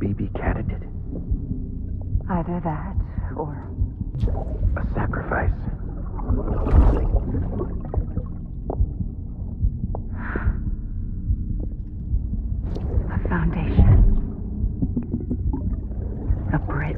baby candidate? Either that, or... A sacrifice. A foundation. A bridge.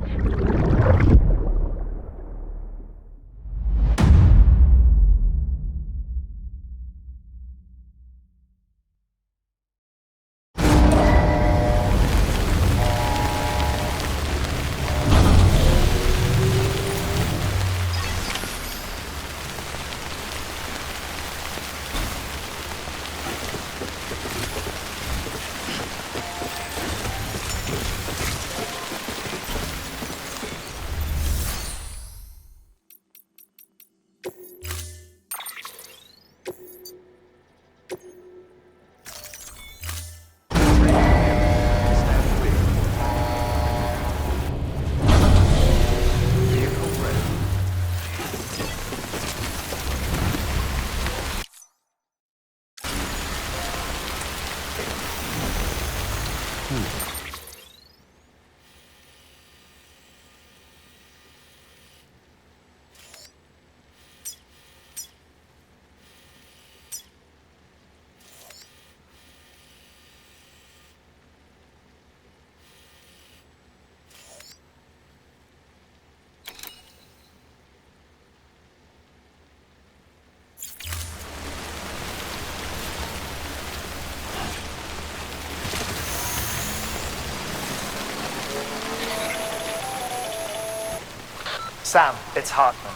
Sam, it's Hartman.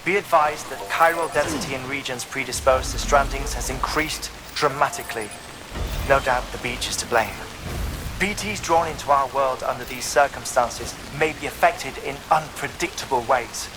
Be advised that chiral density in regions predisposed to strandings has increased dramatically. No doubt the beach is to blame. BTs drawn into our world under these circumstances may be affected in unpredictable ways.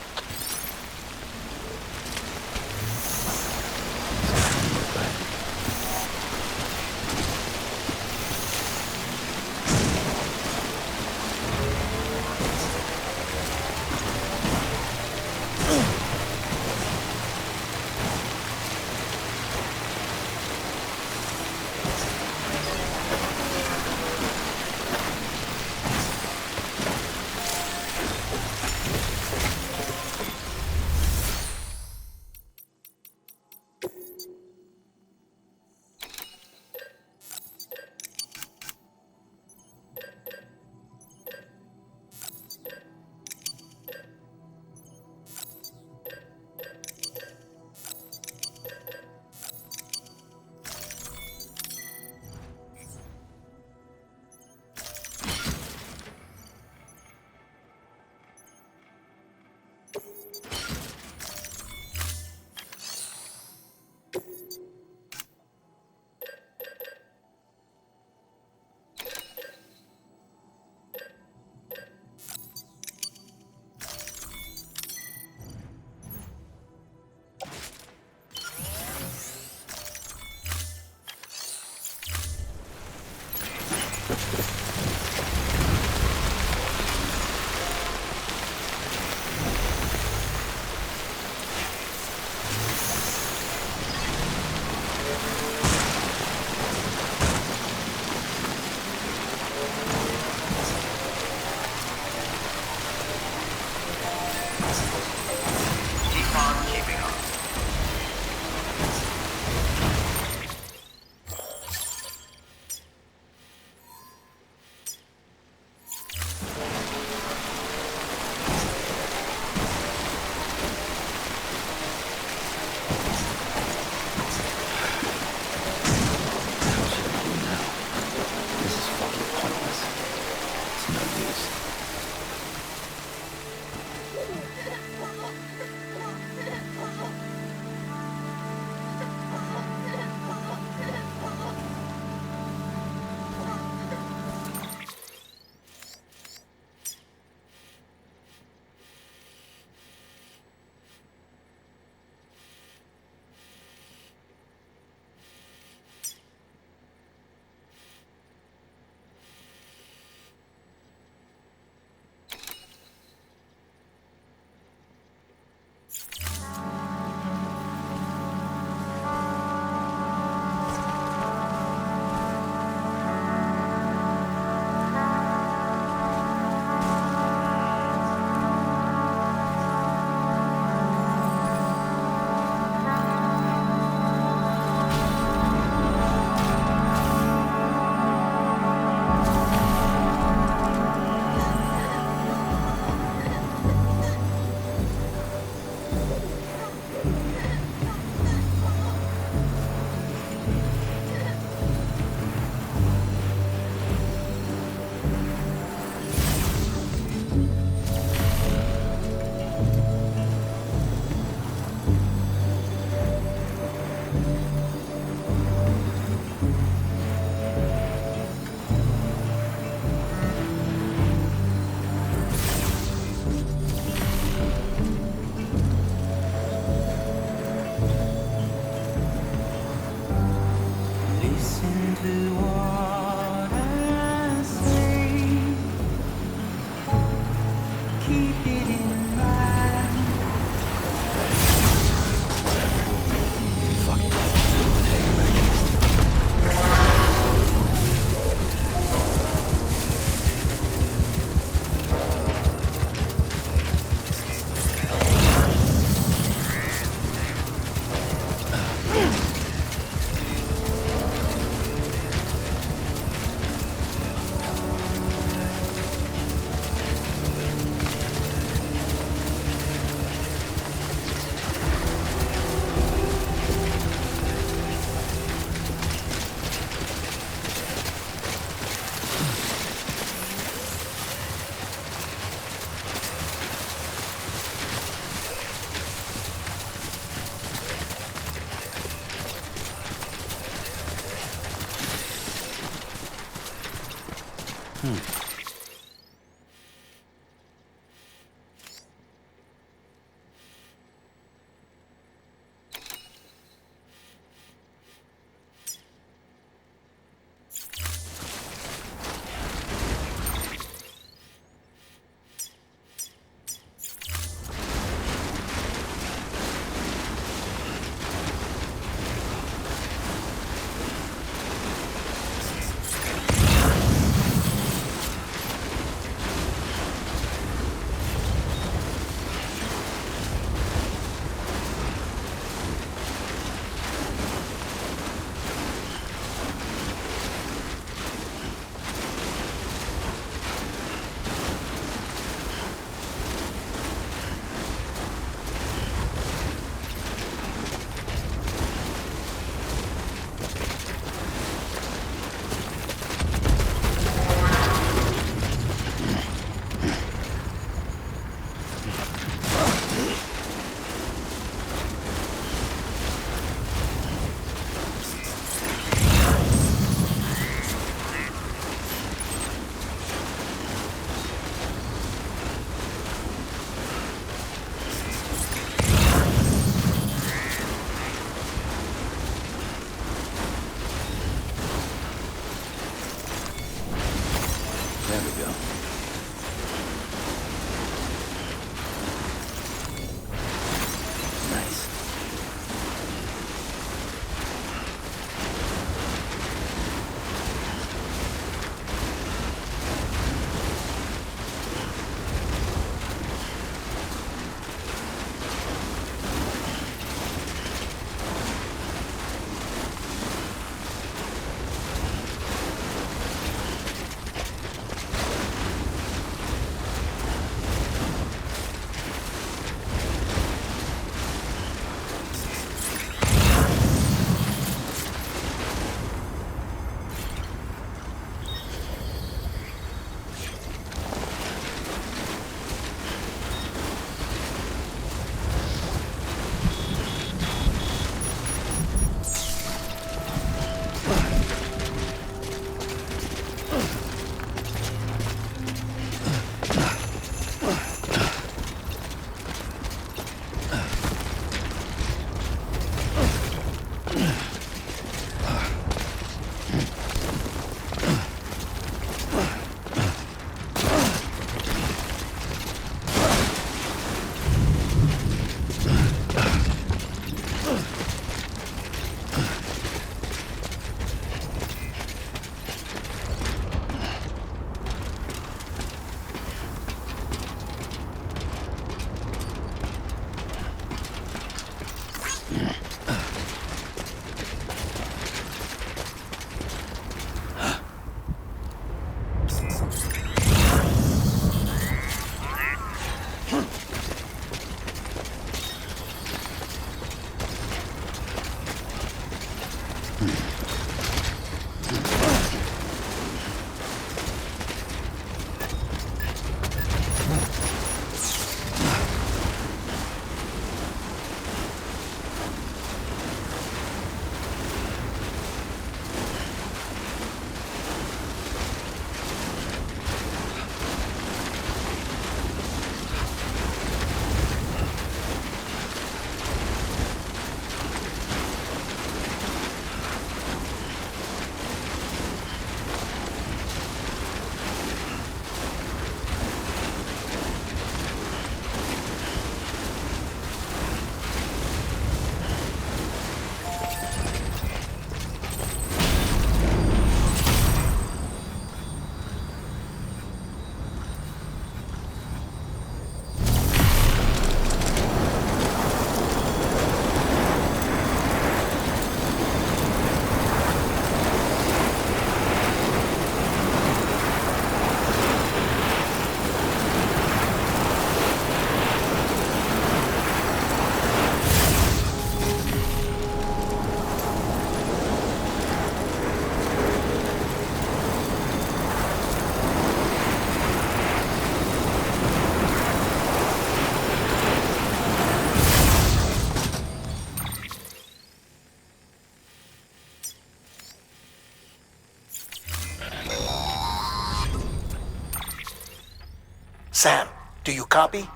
Sam, do you copy?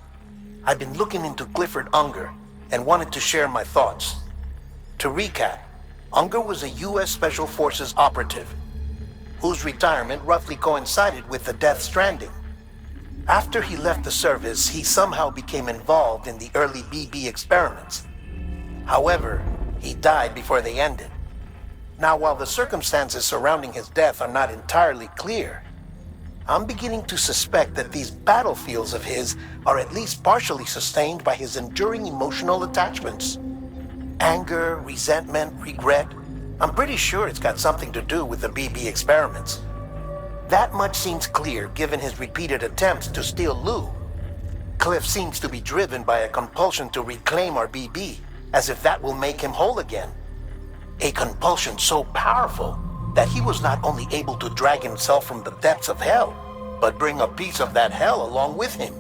I've been looking into Clifford Unger and wanted to share my thoughts. To recap, Unger was a U.S. Special Forces operative whose retirement roughly coincided with the Death Stranding. After he left the service, he somehow became involved in the early BB experiments. However, he died before they ended. Now, while the circumstances surrounding his death are not entirely clear, I'm beginning to suspect that these battlefields of his are at least partially sustained by his enduring emotional attachments. Anger, resentment, regret. I'm pretty sure it's got something to do with the BB experiments. That much seems clear given his repeated attempts to steal Lou. Cliff seems to be driven by a compulsion to reclaim our BB, as if that will make him whole again. A compulsion so powerful that he was not only able to drag himself from the depths of hell, but bring a piece of that hell along with him.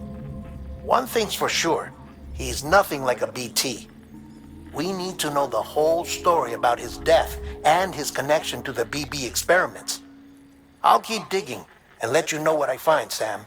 One thing's for sure, he's nothing like a BT. We need to know the whole story about his death and his connection to the BB experiments. I'll keep digging and let you know what I find, Sam.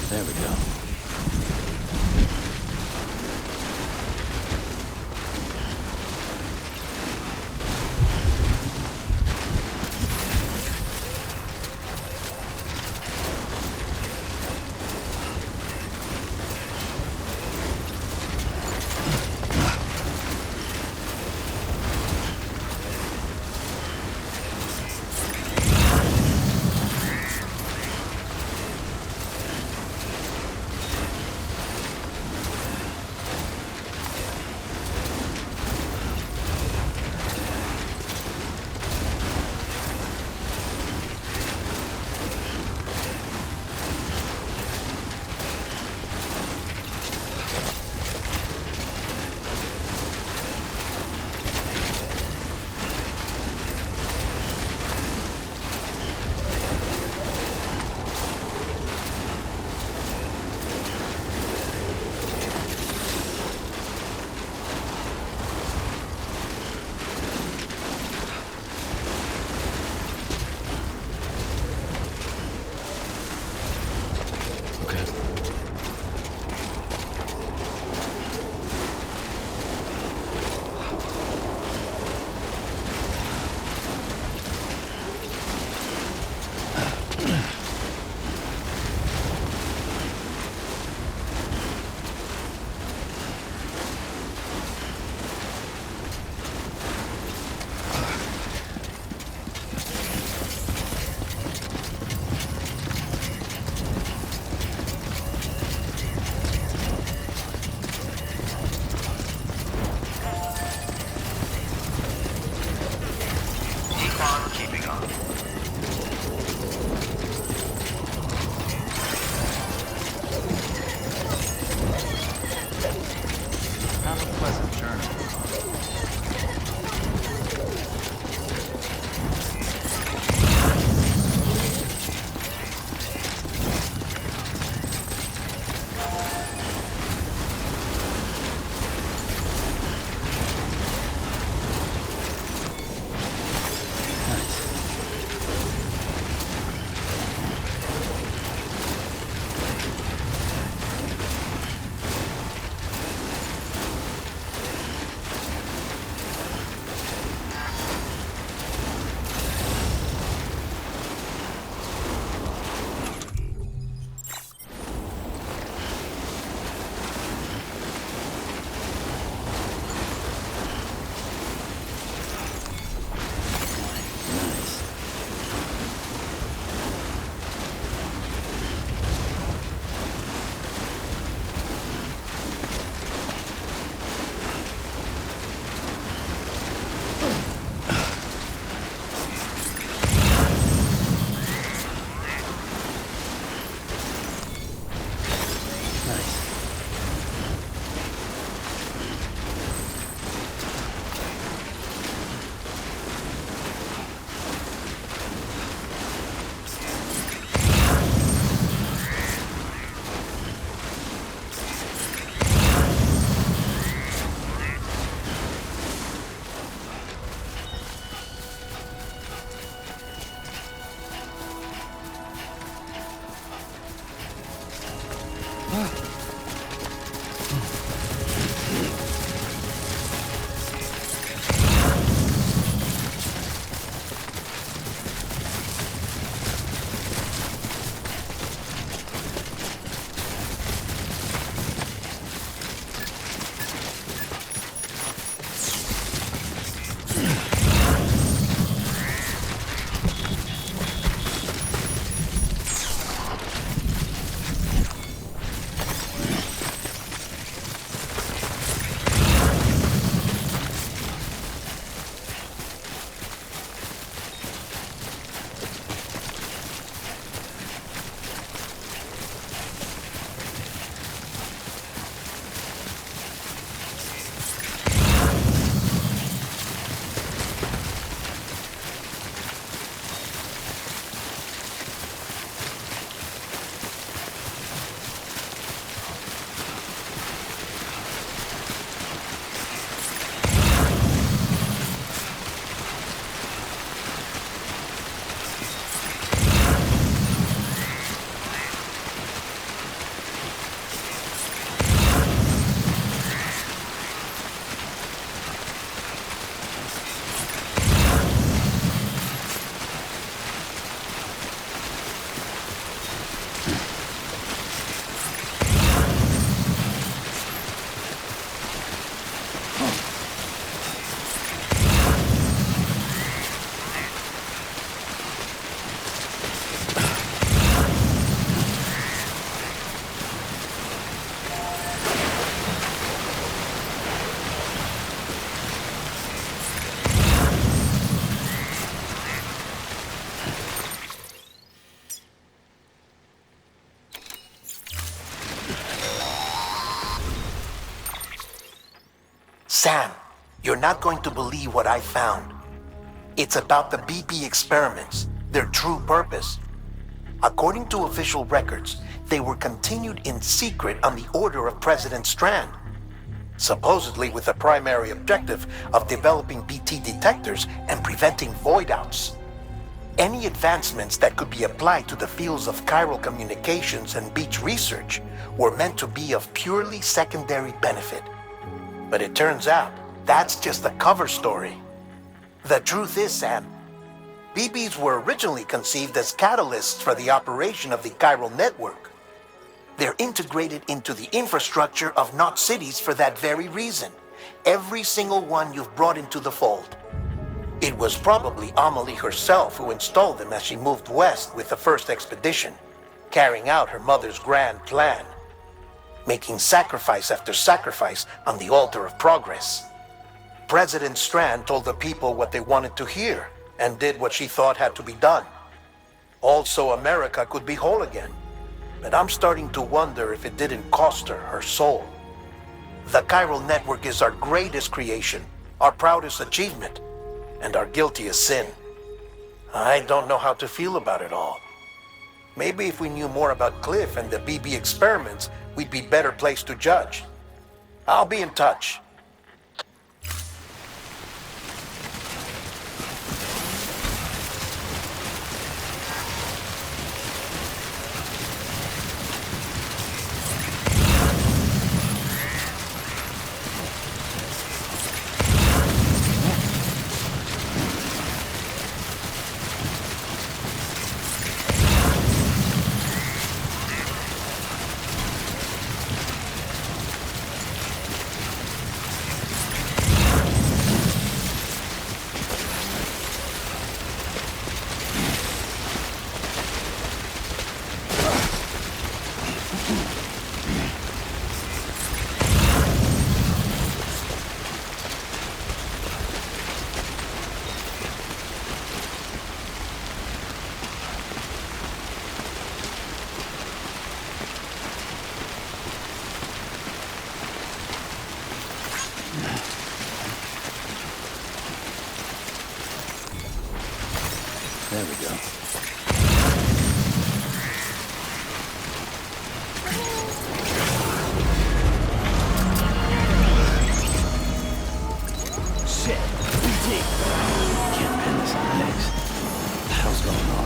There we go. Sam, you're not going to believe what I found. It's about the BP experiments, their true purpose. According to official records, they were continued in secret on the order of President Strand, supposedly with the primary objective of developing BT detectors and preventing void-outs. Any advancements that could be applied to the fields of chiral communications and beach research were meant to be of purely secondary benefit. But it turns out, that's just a cover story. The truth is, Sam, BBs were originally conceived as catalysts for the operation of the chiral network. They're integrated into the infrastructure of Knot cities for that very reason. Every single one you've brought into the fold. It was probably Amelie herself who installed them as she moved west with the first expedition, carrying out her mother's grand plan, making sacrifice after sacrifice on the altar of progress. President Strand told the people what they wanted to hear and did what she thought had to be done. Also, America could be whole again. But I'm starting to wonder if it didn't cost her soul. The chiral network is our greatest creation, our proudest achievement, and our guiltiest sin. I don't know how to feel about it all. Maybe if we knew more about Cliff and the BB experiments, we'd be better placed to judge. I'll be in touch. There we go. Shit! BT! Can't pin this on legs. What the hell's going on?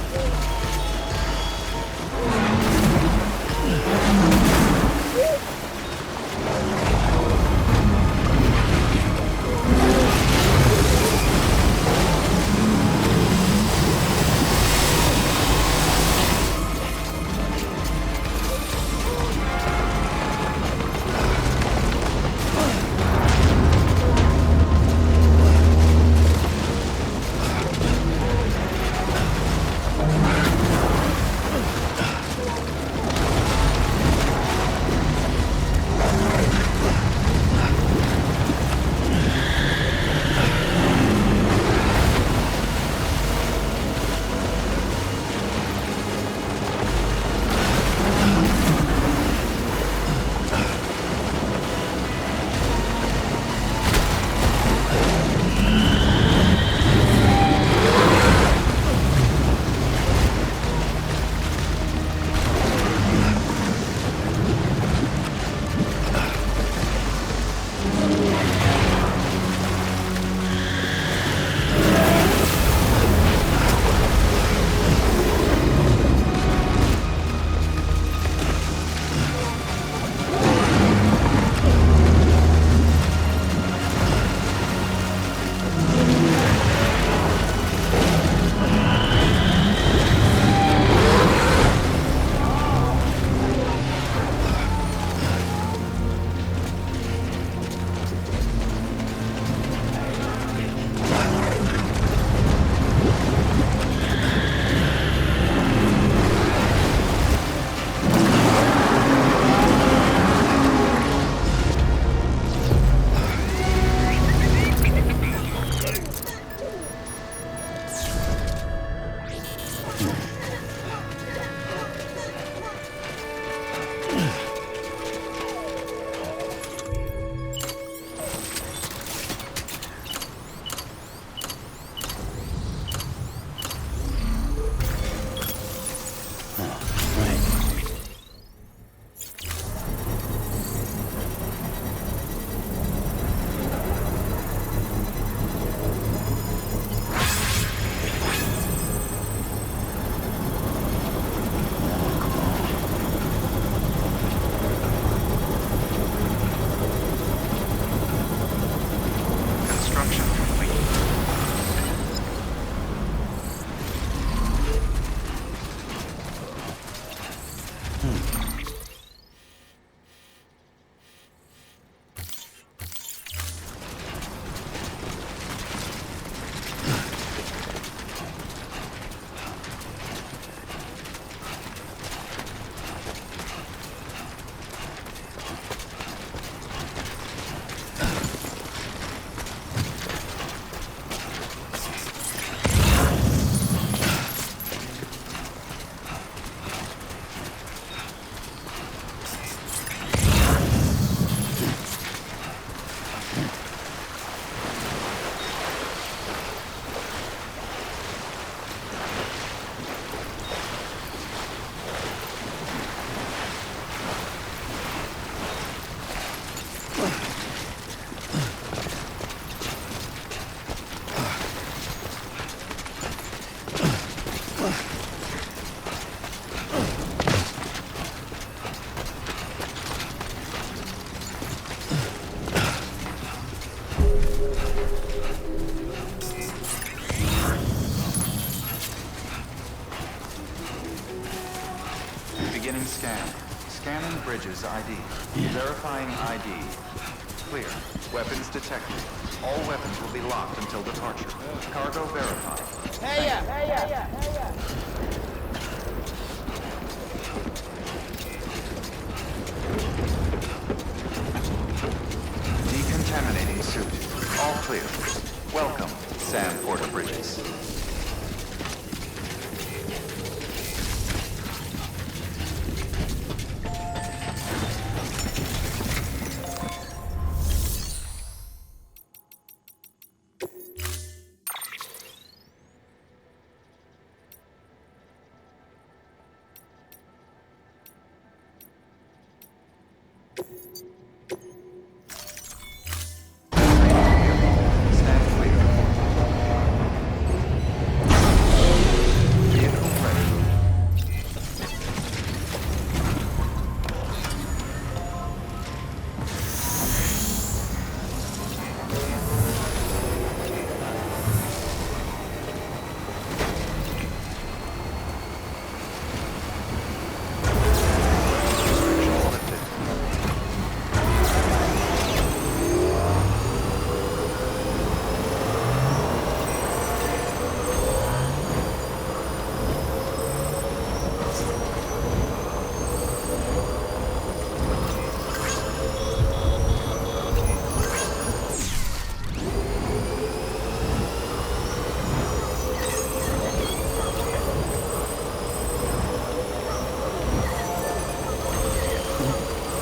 Beginning scan. Scanning bridges ID. Verifying ID. Clear. Weapons detected. All weapons will be locked until departure. Cargo verified. Decontaminating suit. All clear. Welcome, Sam Porter Bridges. Stand clear. Vehicle ready. Restrictions lifted.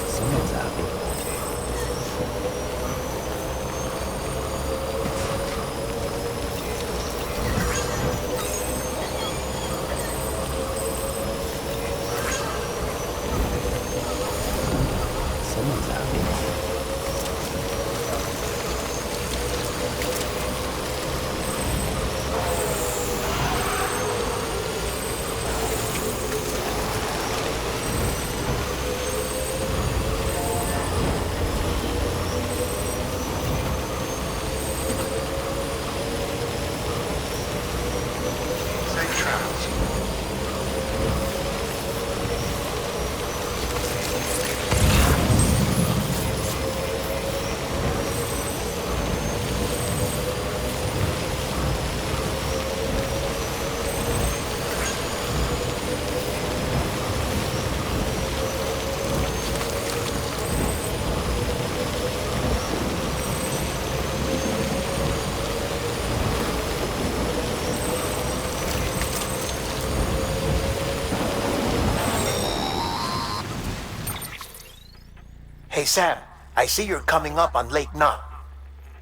Someone's happy. Someone's happy. Safe travels. Hey Sam, I see you're coming up on Lake Knot.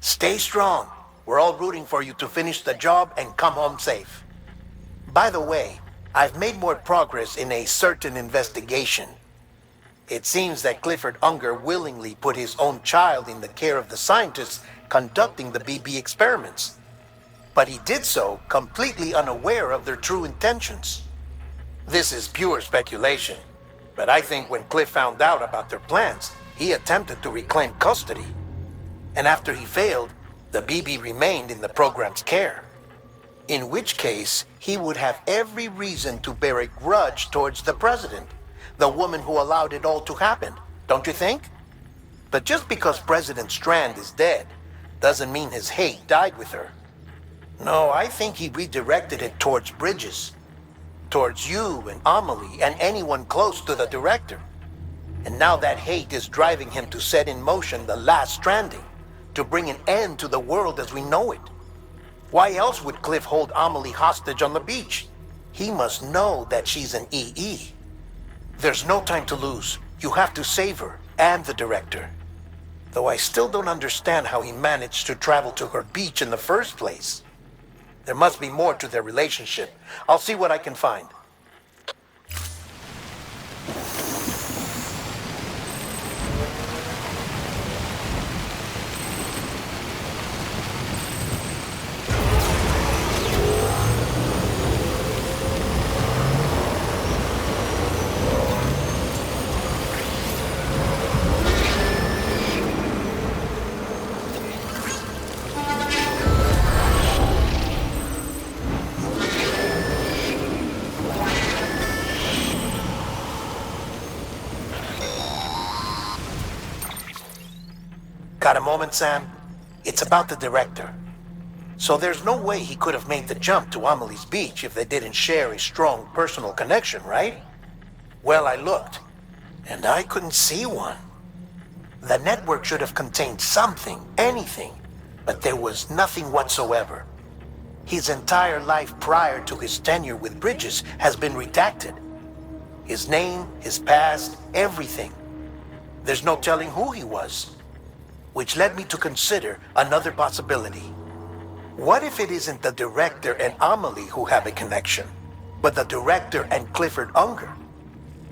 Stay strong. We're all rooting for you to finish the job and come home safe. By the way, I've made more progress in a certain investigation. It seems that Clifford Unger willingly put his own child in the care of the scientists conducting the BB experiments. But he did so completely unaware of their true intentions. This is pure speculation, but I think when Cliff found out about their plans, he attempted to reclaim custody. And after he failed, the BB remained in the program's care. In which case, he would have every reason to bear a grudge towards the president, The woman who allowed it all to happen, don't you think? But just because President Strand is dead, doesn't mean his hate died with her. No, I think he redirected it towards Bridges. Towards you and Amelie and anyone close to the director. And now that hate is driving him to set in motion the last stranding, to bring an end to the world as we know it. Why else would Cliff hold Amelie hostage on the beach? He must know that she's an EE. There's no time to lose. You have to save her and the director. Though I still don't understand how he managed to travel to her beach in the first place. There must be more to their relationship. I'll see what I can find. Got a moment, Sam? It's about the director. So there's no way he could have made the jump to Amelie's beach if they didn't share a strong personal connection, right? Well, I looked, and I couldn't see one. The network should have contained something, anything, but there was nothing whatsoever. His entire life prior to his tenure with Bridges has been redacted. His name, his past, everything. There's no telling who he was. Which led me to consider another possibility. What if it isn't the director and Amelie who have a connection, but the director and Clifford Unger?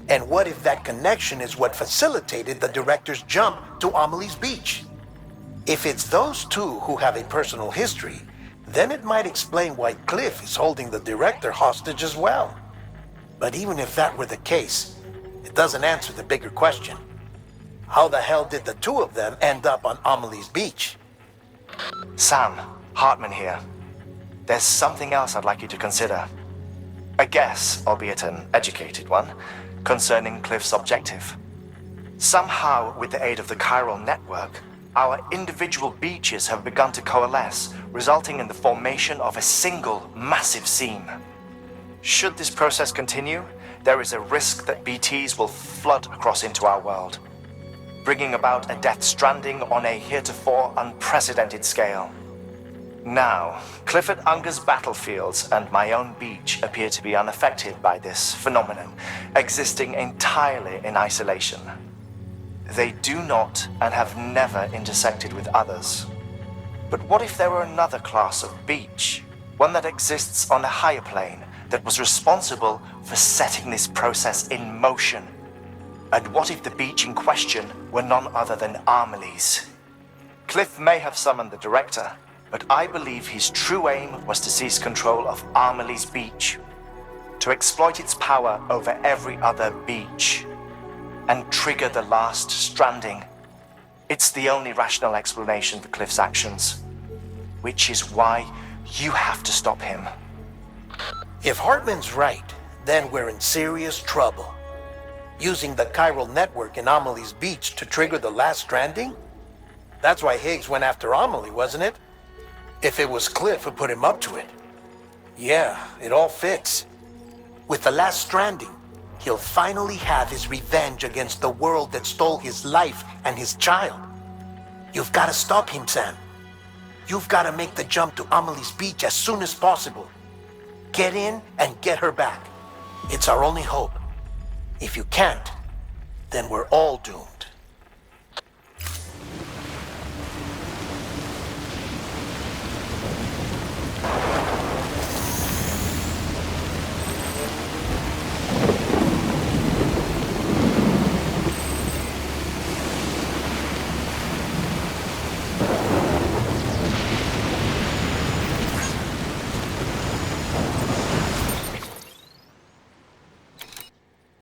And what if that connection is what facilitated the director's jump to Amelie's beach? If it's those two who have a personal history, then it might explain why Cliff is holding the director hostage as well. But even if that were the case, it doesn't answer the bigger question. How the hell did the two of them end up on Amelie's beach? Sam, Hartman here. There's something else I'd like you to consider. A guess, albeit an educated one, concerning Cliff's objective. Somehow, with the aid of the chiral network, our individual beaches have begun to coalesce, resulting in the formation of a single massive seam. Should this process continue, there is a risk that BTs will flood across into our world, bringing about a death stranding on a heretofore unprecedented scale. Now, Clifford Unger's battlefields and my own beach appear to be unaffected by this phenomenon, existing entirely in isolation. They do not and have never intersected with others. But what if there were another class of beach, one that exists on a higher plane, that was responsible for setting this process in motion? And what if the beach in question were none other than Amelie's? Cliff may have summoned the director, but I believe his true aim was to seize control of Amelie's beach, to exploit its power over every other beach, and trigger the last stranding. It's the only rational explanation for Cliff's actions, which is why you have to stop him. If Hartman's right, then we're in serious trouble. Using the chiral network in Amelie's beach to trigger the last stranding? That's why Higgs went after Amelie, wasn't it? If it was Cliff who put him up to it. Yeah, it all fits. With the last stranding, he'll finally have his revenge against the world that stole his life and his child. You've got to stop him, Sam. You've got to make the jump to Amelie's beach as soon as possible. Get in and get her back. It's our only hope. If you can't, then we're all doomed.